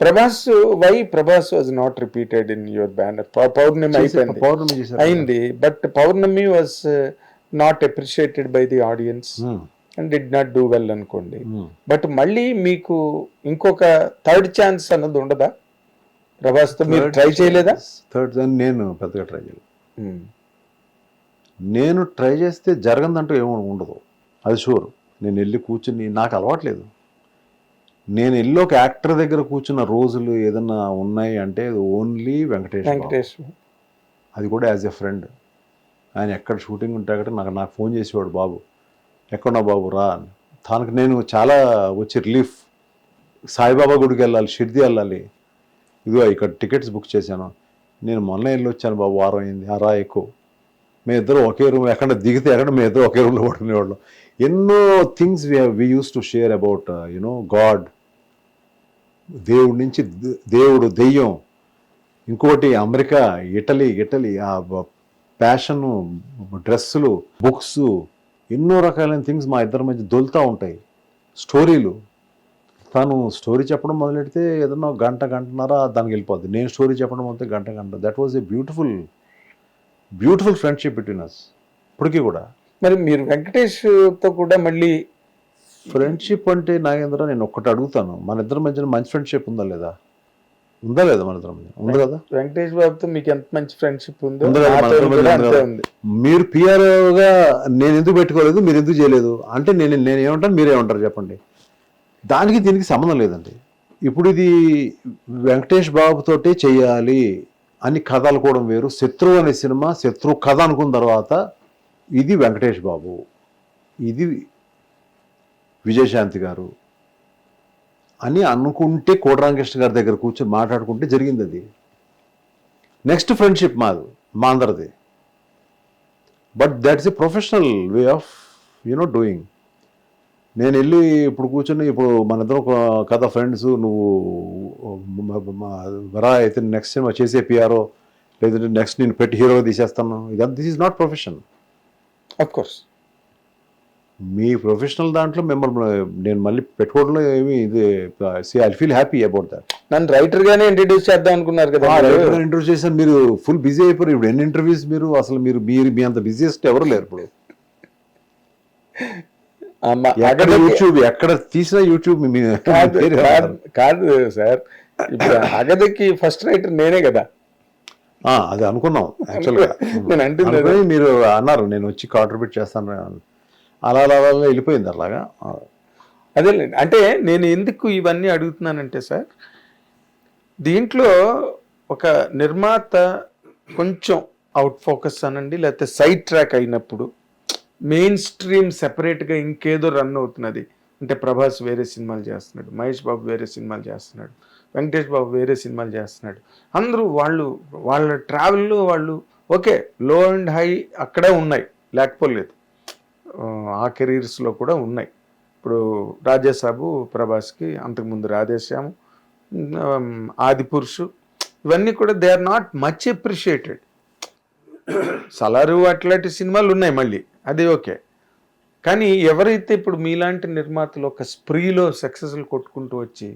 Prabhas was not repeated in your banner? Pournami అయిపోయింది, పౌర్ణమి చేశారు అయింది, but Pournami was not appreciated by the audience and did not do well అనుకోండి. But మళ్ళీ మీకు ఇంకొక థర్డ్ ఛాన్స్ అన్నది ఉండదా ప్రభాస్తో? మీరు ట్రై చేయలేదా? థర్డ్ నేను పెద్దగా ట్రై చేయలేదు. నేను ట్రై చేస్తే జరగదంటూ ఏమో ఉండదు, అది షూర్. నేను వెళ్ళి కూర్చుని, నాకు అలవాట్లేదు. నేను వెళ్ళి ఒక యాక్టర్ దగ్గర కూర్చున్న రోజులు ఏదన్నా ఉన్నాయి అంటే ఓన్లీ వెంకటేష్. అది కూడా యాజ్ ఎ ఫ్రెండ్. ఆయన ఎక్కడ షూటింగ్ ఉంటే అక్కడ నాకు ఫోన్ చేసేవాడు, బాబు ఎక్కడున్నా బాబు రా అని. తనకు నేను చాలా వచ్చి రిలీఫ్. సాయిబాబా గుడికి వెళ్ళాలి, షిర్ది వెళ్ళాలి, ఇదిగో ఇక్కడ టికెట్స్ బుక్ చేశాను, నేను మొన్న వెళ్ళి వచ్చాను బాబు, వారం అయింది, రా ఎక్కువ. మేము ఇద్దరు ఒకే రూమ్, ఎక్కడ దిగితే ఎక్కడ మేము ఇద్దరు ఒకే రూమ్లో పడుకునేవాళ్ళం. ఎన్నో things we use to share about you know God. దేవుడి నుంచి దేవుడు, దెయ్యం, ఇంకోటి అమెరికా, ఇటలీ, ఆ ప్యాషను, డ్రెస్సులు, బుక్స్, ఎన్నో రకాలైన థింగ్స్ మా ఇద్దరి మధ్య దొలుతూ ఉంటాయి. స్టోరీలు, తను స్టోరీ చెప్పడం మొదలెడితే ఏదన్నా గంటన్నర దానికి వెళ్ళిపోద్ది. నేను స్టోరీ చెప్పడం మొదలు గంట. That was a beautiful friendship between us ఇప్పటికీ కూడా. మరి మీరు వెంకటేష్తో కూడా మళ్ళీ ఫ్రెండ్షిప్ అంటే నాగేంద్ర, నేను ఒక్కటి అడుగుతాను, మన ఇద్దరి మధ్యన మంచి ఫ్రెండ్షిప్ ఉందా లేదా మన ఇద్దరి మధ్య? ఉంది కదా. వెంకటేష్ బాబుతో మీకు ఎంత మంచి ఫ్రెండ్షిప్ ఉందో మీరు పిఆర్ఓగా నేను ఎందుకు పెట్టుకోలేదు, మీరు ఎందుకు చేయలేదు అంటే నేను ఏమంటాను, మీరేమంటారు చెప్పండి. దానికి దీనికి సంబంధం లేదండి. ఇప్పుడు ఇది వెంకటేష్ బాబుతోటే చెయ్యాలి అని కథ అనుకోవడం వేరు. శత్రువు అనే సినిమా శత్రు కథ అనుకున్న తర్వాత ఇది వెంకటేష్ బాబు, ఇది విజయశాంతి గారు అని అనుకుంటే కోటరామకృష్ణ గారి దగ్గర కూర్చొని మాట్లాడుకుంటే జరిగింది అది. నెక్స్ట్ ఫ్రెండ్షిప్ మా అందరిది. But that's a professional way of doing. నేను వెళ్ళి ఇప్పుడు కూర్చొని, ఇప్పుడు మన ఇద్దరు ఒక కథ ఫ్రెండ్స్, నువ్వు రా అయితే నెక్స్ట్ సినిమా చేసే పిఆర్ఓ, లేదంటే నెక్స్ట్ నేను పెట్టి హీరోగా తీసేస్తాను, ఇదంతా this is not profession. Of course me professional దాంట్లో మిమ్మల్ని నేను మళ్ళీ పెట్టుకోవడంలో ఏమి ఇది I feel happy about that. నన్ను రైటర్ గానే ఇంట్రడ్యూస్ చేద్దాం అనుకున్నారు కదా. రైటర్ ఇంట్రడ్యూస్ చేశాను, మీరు ఫుల్ బిజీ అయిపోయారు. ఇప్పుడు ఎన్ని ఇంటర్వ్యూస్ మీరు అసలు మీరు మీ అంత బిజీయెస్ట్ ఎవరు లేరు ఇప్పుడు. యూట్యూబ్ ఎక్కడ తీసినా యూట్యూబ్ కాదు సార్. ఇప్పుడు అగదకి ఫస్ట్ రైటర్ నేనే కదా. అది అనుకున్నాం యాక్చువల్గా. నేను అంటే మీరు అన్నారు నేను వచ్చి కాంట్రిబ్యూట్ చేస్తాను, అలా వెళ్ళిపోయింది అలాగా. అదేలేండి. అంటే నేను ఎందుకు ఇవన్నీ అడుగుతున్నానంటే సార్, దీంట్లో ఒక నిర్మాత కొంచెం అవుట్ ఫోకస్ అనండి, లేకపోతే సైడ్ ట్రాక్ అయినప్పుడు మెయిన్ స్ట్రీమ్ సెపరేట్గా ఇంకేదో రన్ అవుతున్నది అంటే, ప్రభాస్ వేరే సినిమాలు చేస్తున్నాడు, మహేష్ బాబు వేరే సినిమాలు చేస్తున్నాడు, వెంకటేష్ బాబు వేరే సినిమాలు చేస్తున్నాడు, అందరూ వాళ్ళ ట్రావెల్లో వాళ్ళు ఓకే, లో అండ్ హై అక్కడే ఉన్నాయి, లేకపోలేదు, ఆ కెరీర్స్లో కూడా ఉన్నాయి. ఇప్పుడు రాజేసాబు ప్రభాస్కి, అంతకుముందు రాధేశ్యాము, ఆదిపురుషు, ఇవన్నీ కూడా they are not much appreciated. Salaar అట్లాంటి సినిమాలు ఉన్నాయి మళ్ళీ, అది ఓకే. కానీ ఎవరైతే ఇప్పుడు మీలాంటి నిర్మాతలు ఒక స్ప్రీలో సక్సెస్లు కొట్టుకుంటూ వచ్చి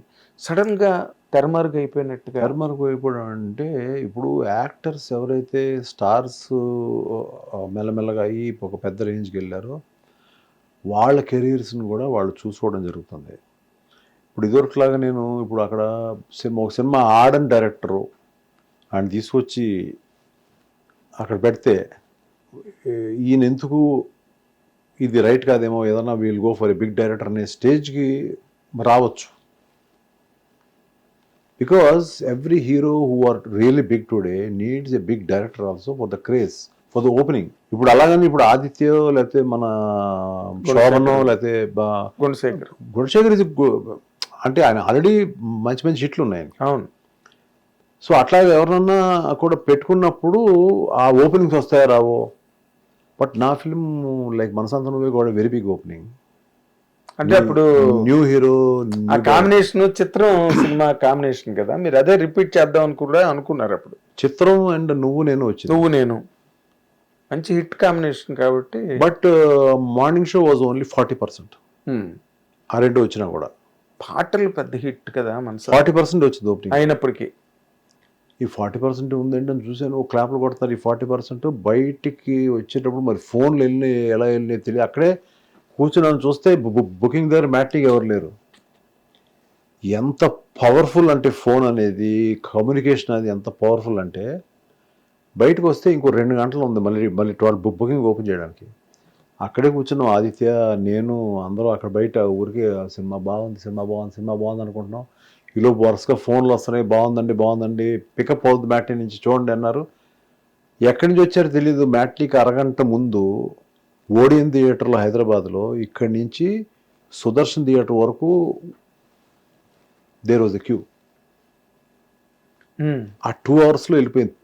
సడన్గా తెరమరుగు అయిపోయినట్టుగా. తెరమరుగు అయిపోవడం అంటే, ఇప్పుడు యాక్టర్స్ ఎవరైతే స్టార్స్ మెల్లమెల్లగా అయ్యి ఒక పెద్ద రేంజ్కి వెళ్ళారో వాళ్ళ కెరీర్స్ని కూడా వాళ్ళు చూసుకోవడం జరుగుతుంది. ఇప్పుడు ఇదివరకులాగా నేను ఇప్పుడు అక్కడ ఒక సినిమా ఆడని డైరెక్టరు ఆయన తీసుకొచ్చి అక్కడ పెడితే ఈయన ఎందుకు ఇది రైట్ కాదేమో, ఏదన్నా we'll go for a big director అనే స్టేజ్కి రావచ్చు. Because every hero who are really big today needs a big director also for the craze, for the opening. ఇప్పుడు అలాగని ఇప్పుడు ఆదిత్య లేకపోతే మన శోభనో లేకపోతే గుణశేఖర్ ఇది అంటే ఆయన ఆల్రెడీ మంచి మంచి హిట్లు ఉన్నాయి. అవును. సో అట్లాగే ఎవరన్నా కూడా పెట్టుకున్నప్పుడు ఆ ఓపెనింగ్స్ వస్తాయో రావో. బట్ నా ఫిల్మ్ లైక్ మనసంత నువ్వే కూడా వెరీ బిగ్ ఓపెనింగ్. అంటే అప్పుడు న్యూ హీరో ఆ కాంబినేషన్, చిత్రం సినిమా కాంబినేషన్ కదా, మీరు అదే రిపీట్ చేద్దాం అనుకున్నారు అప్పుడు. చిత్రం అండ్ నువ్వు నేను వచ్చింది. నువ్వు నేను మంచి హిట్ కాంబినేషన్ కాబట్టి. But morning show was only 40%. ఆ రెండు వచ్చినా కూడా పాటలు పెద్ద హిట్ కదా మన 40% వచ్చింది ఓపెనింగ్. అయినప్పటికీ ఈ 40% ఉందండి అని చూశాను, క్లాప్లు కొడతారు. ఈ 40% బయటికి వచ్చేటప్పుడు మరి ఫోన్లు ఎలా వెళ్ళినాయి తెలియదు. అక్కడే కూర్చున్నాను, చూస్తే బుకింగ్ దగ్గర మ్యాట్కి ఎవరు లేరు. ఎంత పవర్ఫుల్ అంటే ఫోన్ అనేది, కమ్యూనికేషన్ అది ఎంత పవర్ఫుల్ అంటే, బయటకు వస్తే ఇంకో 2 గంటలు ఉంది మళ్ళీ 12 బుకింగ్ ఓపెన్ చేయడానికి. అక్కడే కూర్చున్నాం ఆదిత్య, నేను, అందరూ అక్కడ బయట ఊరికే సినిమా బాగుంది అనుకుంటున్నాం. ఈలోపు వరుసగా ఫోన్లు వస్తున్నాయి, బాగుందండి పికప్ అవుతుంది మ్యాట్నీ నుంచి చూడండి అన్నారు. ఎక్కడి నుంచి వచ్చారో తెలియదు. మ్యాట్లీకి అరగంట ముందు ఓడియన్ థియేటర్లో హైదరాబాద్లో, ఇక్కడి నుంచి సుదర్శన్ థియేటర్ వరకు దేర్ వాజ్ ఎ క్యూ. ఆ 2 అవర్స్లో వెళ్ళిపోయింది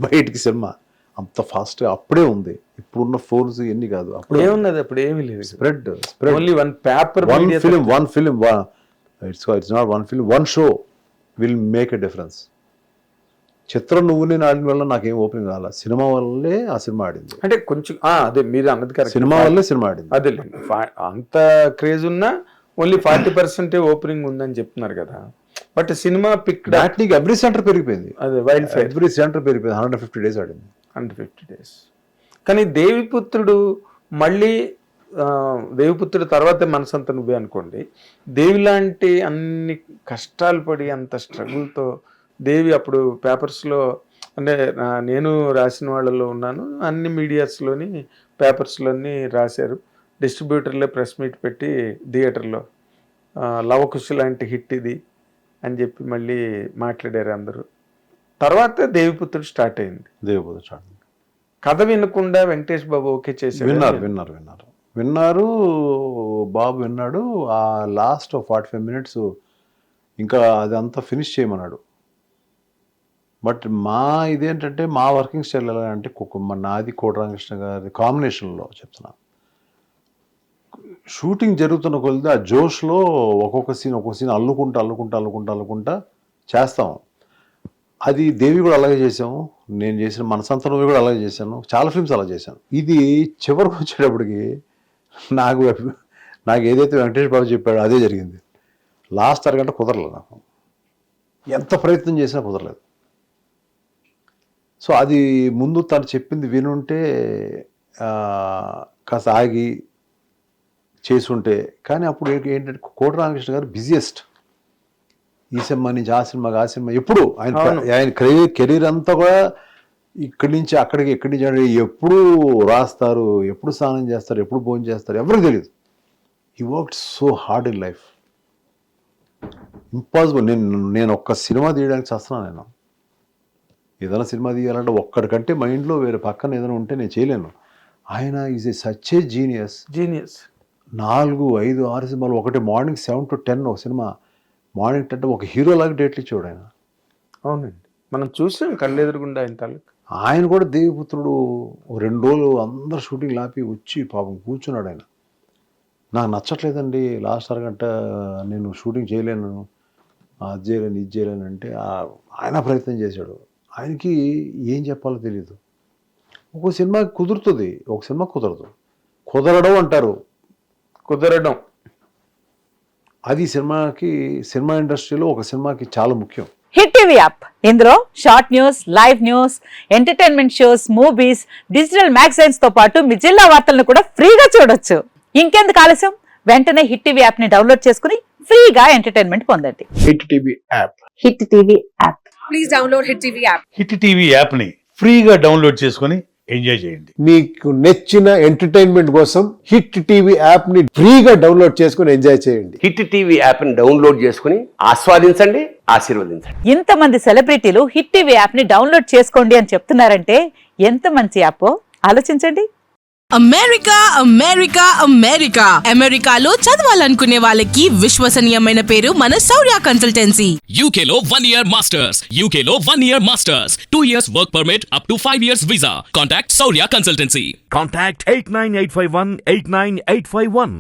బయటికి సినిమా. అంత ఫాస్ట్గా అప్పుడే ఉంది. ఇప్పుడున్న ఫోన్స్ ఎన్ని కాదు, అప్పుడే ఏమున్నది, అప్పుడు ఏమీ లేదు. Spread only one paper, one film it's not one film, one show will make a difference. చిత్రం నువ్వు నేను ఆడిన వల్ల నాకేం ఓపెనింగ్ రాల, సినిమా వల్లే ఆ సినిమా ఆడింది. అంటే కొంచెం అదే మీరు అన్నది కరెక్ట్, సినిమా వల్లే సినిమా ఆడింది. అదే అంత క్రేజ్ ఉన్నా ఓన్లీ 40% ఓపెనింగ్ ఉందని చెప్తున్నారు కదా. బట్ సినిమా పిక్ మ్యాట్నీకి ఎవ్రీ సెంటర్ పెరిగిపోయింది. అదే వైల్డ్ ఫైర్ ఎవ్రీ సెంటర్ పెరిగిపోయింది. 150 days ఆడింది. 150 days. కానీ దేవిపుత్రుడు మళ్ళీ దేవిపుత్రుడు తర్వాతే మనసంత నువ్వే అనుకోండి. దేవి లాంటి అన్ని కష్టాలు పడి అంత స్ట్రగుల్తో దేవి అప్పుడు పేపర్స్లో, అంటే నేను రాసిన వాళ్ళలో ఉన్నాను, అన్ని మీడియాస్లోని పేపర్స్లోని రాశారు. డిస్ట్రిబ్యూటర్లే ప్రెస్ మీట్ పెట్టి థియేటర్లో లవకుశ లాంటి హిట్ ఇది అని చెప్పి మళ్ళీ మాట్లాడారు అందరూ. తర్వాత దేవిపుత్రుడు స్టార్ట్ అయింది. దేవిపుత్రుడు స్టార్ట్ కథ వినకుండా వెంకటేష్ బాబు ఓకే చేశారు. విన్నారు బాబు విన్నాడు. ఆ లాస్ట్ 45 minutes ఇంకా అదంతా ఫినిష్ చేయమన్నాడు. బట్ ఇదేంటంటే మా వర్కింగ్ స్టైల్ ఎలా అంటే, నాది కోటరామకృష్ణ గారి కాంబినేషన్లో చెప్తున్నా. షూటింగ్ జరుగుతున్న కొద్ది ఆ జోష్లో ఒక్కొక్క సీన్ అల్లుకుంటా చేస్తాం. అది దేవి కూడా అలాగే చేసాము, నేను చేసిన మనసంత నువ్వు కూడా అలాగే చేశాను, చాలా ఫిల్మ్స్ అలా చేశాను. ఇది చివరికి వచ్చేటప్పటికి నాకు ఏదైతే వెంకటేష్ బాబు చెప్పాడో అదే జరిగింది. లాస్ట్ అరగంట కుదరలేదు నాకు, ఎంత ప్రయత్నం చేసినా కుదరలేదు. సో అది ముందు తను చెప్పింది వినుంటే కాస్త ఆగి చేసుంటే. కానీ అప్పుడు ఏంటంటే కోటరామకృష్ణ గారు బిజియెస్ట్. ఈ సినిమా నుంచి ఆ సినిమా ఎప్పుడు ఆయన కెరీర్ అంతా కూడా ఇక్కడి నుంచి అక్కడికి, ఎక్కడి నుంచి ఎప్పుడు రాస్తారు, ఎప్పుడు స్నానం చేస్తారు, ఎప్పుడు భోజనం చేస్తారు ఎవరికి తెలియదు. He worked so hard in life, impossible. నేను ఒక్క సినిమా తీయడానికి చేస్తున్నాను. నేను ఏదైనా సినిమా తీయాలంటే ఒక్కడికంటే మైండ్లో వేరే పక్కన ఏదైనా ఉంటే నేను చేయలేను. ఆయన is a such a genius. 4, 5, 6 సినిమాలు ఒకటి. మార్నింగ్ 7 to 10 ఒక సినిమా, మార్నింగ్ 10 ఒక హీరో లాగా డేట్లు ఇచ్చాడు ఆయన. అవునండి, మనం చూసాం కళ్ళెదురుగుండా ఆయన తాలూకు. ఆయన కూడా దేవిపుత్రుడు 2 రోజులు అందరు షూటింగ్ లాపి వచ్చి పాపం కూర్చున్నాడు. ఆయన నాకు నచ్చట్లేదండి, లాస్ట్ అరగంట నేను షూటింగ్ చేయలేను, అది చేయలేను, ఇది చేయలేను అంటే ఆయన ప్రయత్నం చేశాడు. ఆయనకి ఏం చెప్పాలో తెలియదు. ఒక సినిమాకి కుదురుతుంది, ఒక సినిమా కుదరదు. కుదరడం అంటారు, కుదరడం అది సినిమా ఇండస్ట్రీలో ఒక సినిమాకి చాలా ముఖ్యం. హిట్ టీవీ యాప్, ఇందులో short news, live news, entertainment shows, movies, digital magazines తో పాటు మీ జిల్లా వార్తలను కూడా ఫ్రీగా చూడొచ్చు. ఇంకెందుకు ఆలస్యం, వెంటనే హిట్ టీవీ యాప్ ని డౌన్లోడ్ చేసుకుని ఫ్రీగా ఎంటర్టైన్మెంట్ పొందండి. Hit TV app, hit TV app, please download hit TV app. Hit TV app ని ఫ్రీగా డౌన్లోడ్ చేసుకొని ఎంజాయ్ చేయండి. మీకు నచ్చిన ఎంటర్టైన్మెంట్ కోసం హిట్ టీవీ యాప్ ని ఫ్రీగా డౌన్లోడ్ చేసుకుని ఎంజాయ్ చేయండి. హిట్ టీవీ యాప్ ని డౌన్లోడ్ చేసుకుని ఆస్వాదించండి, ఆశీర్వదించండి. ఇంతమంది సెలబ్రిటీలు హిట్ టీవీ యాప్ ని డౌన్లోడ్ చేసుకోండి అని చెప్తున్నారంటే ఎంత మంచి యాప్ ఆలోచించండి. అమెరికాలో చదవాలనుకునే వాళ్ళకి విశ్వసనీయమైన పేరు మన శౌర్య కన్సల్టెన్సీ. UK లో 1 year masters, UK లో 1 year masters, 2 years work permit up to 5 years visa. Contact Saurya Consultancy. Contact 89851 89851.